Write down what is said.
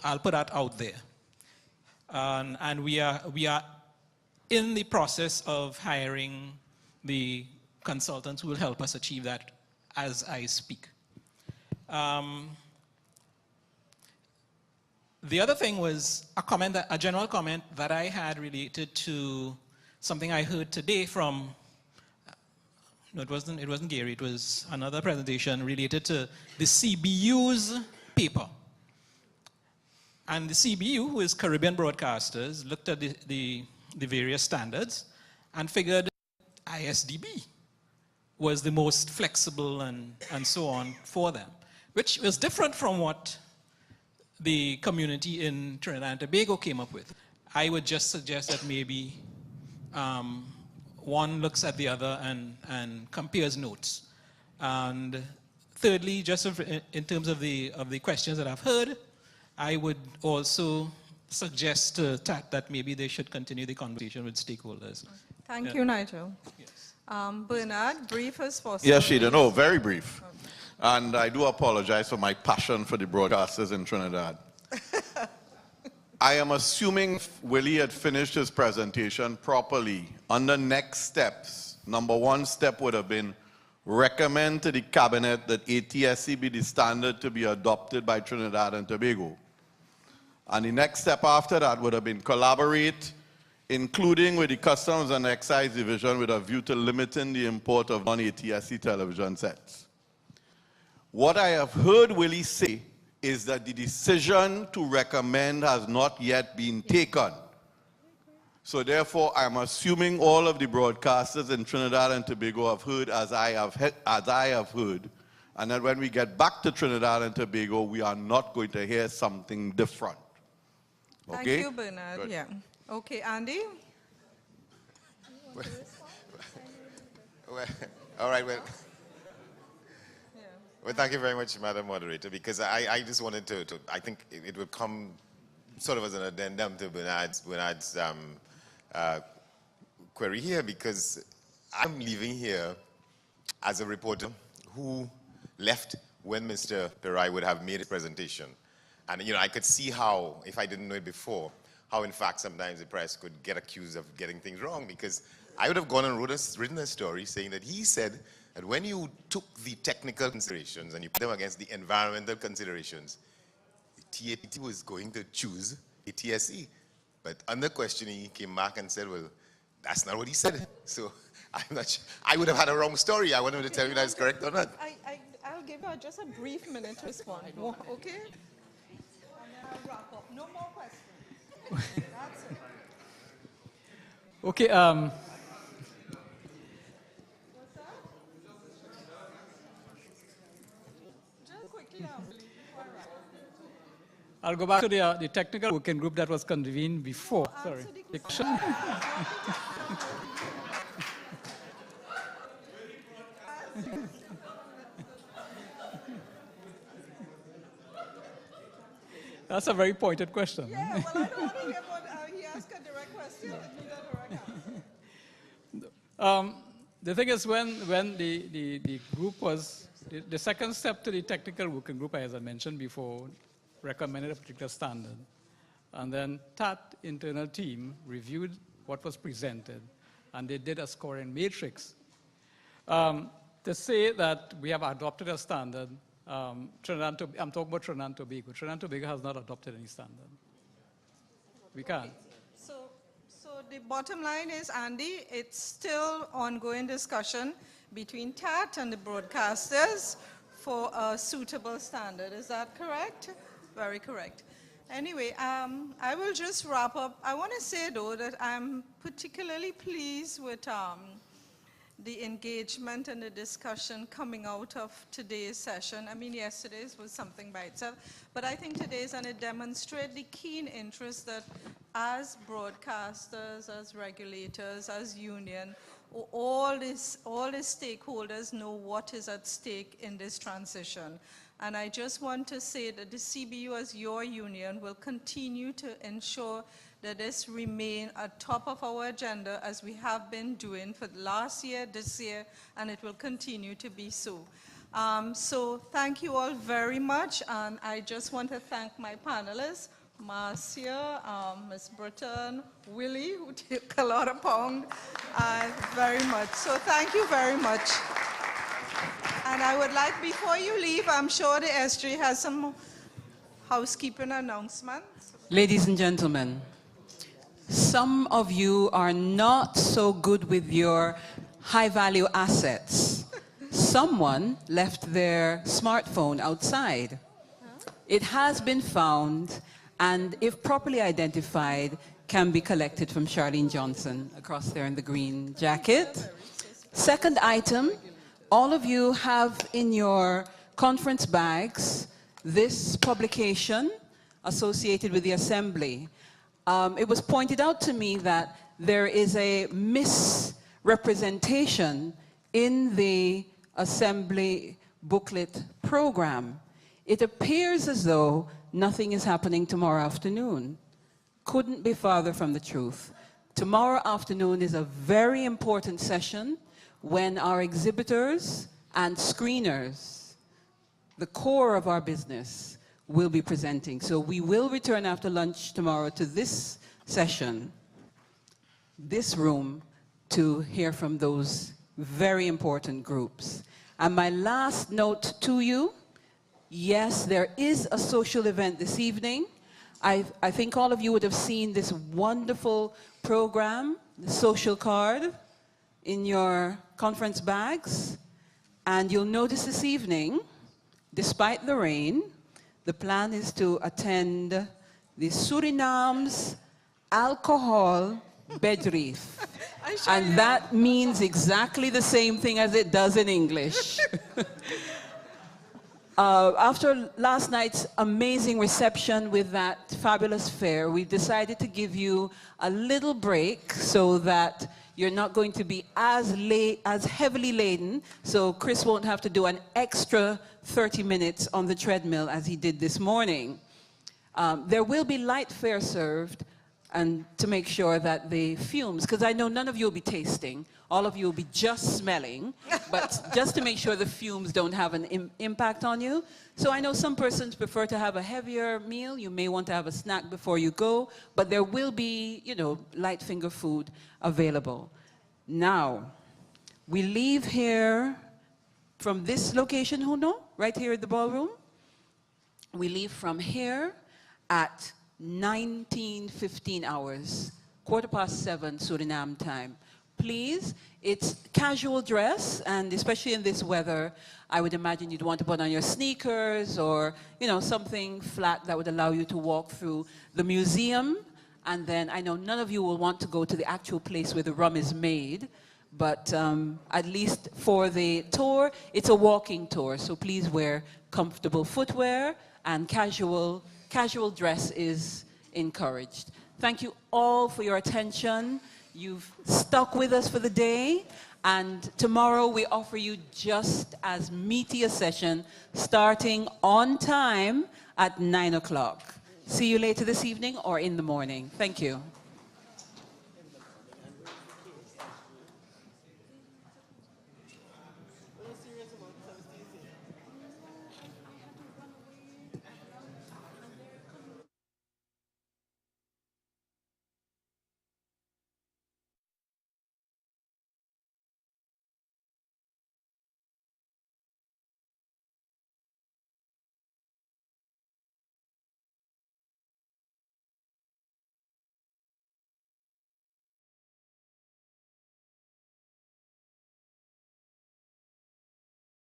I'll put that out there. And we are in the process of hiring the consultants who will help us achieve that as I speak. The other thing was a general comment that I had related to something I heard today from, no, it wasn't Gary, it was another presentation related to the CBU's paper. And the CBU, who is Caribbean Broadcasters, looked at the various standards and figured ISDB was the most flexible and so on for them, which was different from what the community in Trinidad and Tobago came up with. I would just suggest that maybe one looks at the other and compares notes. And thirdly, just in terms of the questions that I've heard, I would also suggest that maybe they should continue the conversation with stakeholders. Thank you, Nigel. Yes. Bernard, brief as possible. Yes, Sheila. No, very brief. And I do apologize for my passion for the broadcasters in Trinidad. I am assuming Willie had finished his presentation properly. Under next steps, number one step would have been recommend to the cabinet that ATSC be the standard to be adopted by Trinidad and Tobago. And the next step after that would have been collaborate, including with the Customs and Excise Division with a view to limiting the import of non-ATSC television sets. What I have heard Willie say is that the decision to recommend has not yet been taken. So therefore, I'm assuming all of the broadcasters in Trinidad and Tobago have heard as I have heard, and that when we get back to Trinidad and Tobago, we are not going to hear something different. Okay? Thank you, Bernard. Good. Yeah. Okay, Andy? Well, all right, well, well, thank you very much, Madam Moderator, because I just wanted to I think it would come sort of as an addendum to Bernard's query here, because I'm leaving here as a reporter who left when Mr. Perai would have made his presentation. And, you know, I could see how, if I didn't know it before, how in fact sometimes the press could get accused of getting things wrong, because I would have gone and written a story saying that he said that when you took the technical considerations and you put them against the environmental considerations, the TAT was going to choose ATSC. But under questioning, he came back and said, well, that's not what he said. So I'm not sure. I would have had a wrong story. I want him to tell me that's correct or not. I'll give you just a brief minute to respond. Okay? And then I'll wrap up. No more questions. That's it. Okay. What's that? Just quickly, I believe. I'll go back to the technical working group that was convened before. Sorry. The question. That's a very pointed question. Yeah, well, I don't want to hear what he asked a direct question. Let me get a direct answer. The thing is, when the group was, the second step to the technical working group, as I mentioned before, recommended a particular standard. And then that internal team reviewed what was presented, and they did a scoring matrix. To say that we have adopted a standard, I'm talking about Trinidad and Tobago. Trinidad and Tobago has not adopted any standard. We can't. Okay. So the bottom line is, Andy, it's still ongoing discussion between TAT and the broadcasters for a suitable standard. Is that correct? Very correct. Anyway, I will just wrap up. I want to say, though, that I'm particularly pleased with the engagement and the discussion coming out of today's session. I mean, yesterday's was something by itself, but I think today's, and it demonstrates the keen interest that as broadcasters, as regulators, as union, all the stakeholders know what is at stake in this transition. And I just want to say that the CBU, as your union, will continue to ensure that this remain at top of our agenda, as we have been doing for last year, this year, and it will continue to be so. So thank you all very much, and I just want to thank my panelists, Marcia, Ms. Britton, Willie, who took a lot of pound, very much. So thank you very much. And I would like, before you leave, I'm sure the SG has some housekeeping announcements. Ladies and gentlemen, some of you are not so good with your high-value assets. Someone left their smartphone outside. It has been found, and if properly identified, can be collected from Charlene Johnson across there in the green jacket. Second item, all of you have in your conference bags this publication associated with the Assembly. It was pointed out to me that there is a misrepresentation in the Assembly booklet program. It appears as though nothing is happening tomorrow afternoon. Couldn't be farther from the truth. Tomorrow afternoon is a very important session when our exhibitors and screeners, the core of our business, will be presenting. So we will return after lunch tomorrow to this session, this room, to hear from those very important groups. And my last note to you, yes, there is a social event this evening. I think all of you would have seen this wonderful program, the social card, in your conference bags. And you'll notice this evening, despite the rain, the plan is to attend the Suriname's alcohol bedreef. And that means exactly the same thing as it does in English. After last night's amazing reception with that fabulous fair, we decided to give you a little break so that you're not going to be as heavily laden, so Chris won't have to do an extra 30 minutes on the treadmill as he did this morning. There will be light fare served, and to make sure that the fumes, because I know none of you will be tasting, all of you will be just smelling, but just to make sure the fumes don't have an impact on you. So I know some persons prefer to have a heavier meal. You may want to have a snack before you go, but there will be, you know, light finger food available. Now, we leave here from this location, Huno, right here at the ballroom. We leave from here at 19:15 hours, 7:15 Suriname time. Please, it's casual dress, and especially in this weather, I would imagine you'd want to put on your sneakers or, you know, something flat that would allow you to walk through the museum. And then I know none of you will want to go to the actual place where the rum is made, but at least for the tour, it's a walking tour, so please wear comfortable footwear, and casual dress is encouraged. Thank you all for your attention. You've stuck with us for the day, and tomorrow we offer you just as meaty a session starting on time at 9 o'clock. See you later this evening or in the morning. Thank you.